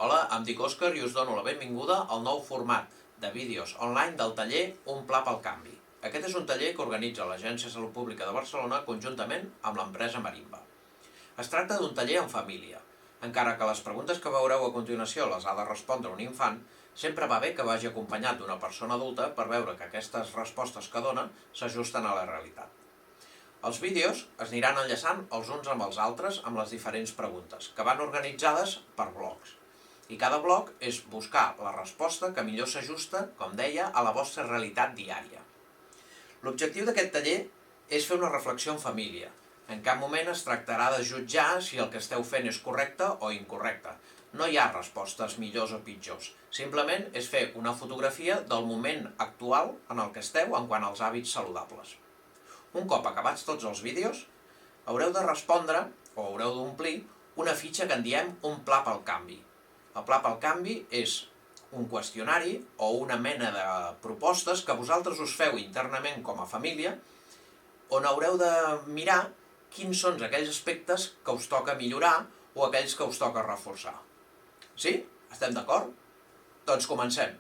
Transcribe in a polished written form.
Hola, em dic Òscar i us dono la benvinguda al nou format de vídeos online del taller Un Pla pel Canvi. Aquest és un taller que organitza l'Agència de Salut Pública de Barcelona conjuntament amb l'empresa Marimba. Es tracta d'un taller en família. Encara que les preguntes que veureu a continuació les ha de respondre un infant, sempre va bé que vagi acompanyat d'una persona adulta per veure que aquestes respostes que dona s'ajusten a la realitat. Els vídeos es aniran enllaçant els uns amb els altres amb les diferents preguntes, que van organitzades per blocs. I cada bloc és buscar la resposta que millor s'ajusta, com deia, a la vostra realitat diària. L'objectiu d'aquest taller és fer una reflexió en família. En cap moment es tractarà de jutjar si el que esteu fent és correcte o incorrecte. No hi ha respostes millors o pitjors. Simplement és fer una fotografia del moment actual en el que esteu en quant als hàbits saludables. Un cop acabats tots els vídeos, haureu de respondre, o haureu d'omplir, una fitxa que en diem Un Pla pel Canvi. El Pla pel Canvi és un qüestionari o una mena de propostes que vosaltres us feu internament com a família, on haureu de mirar quins són aquells aspectes que us toca millorar o aquells que us toca reforçar. Sí? Estem d'acord? Doncs comencem.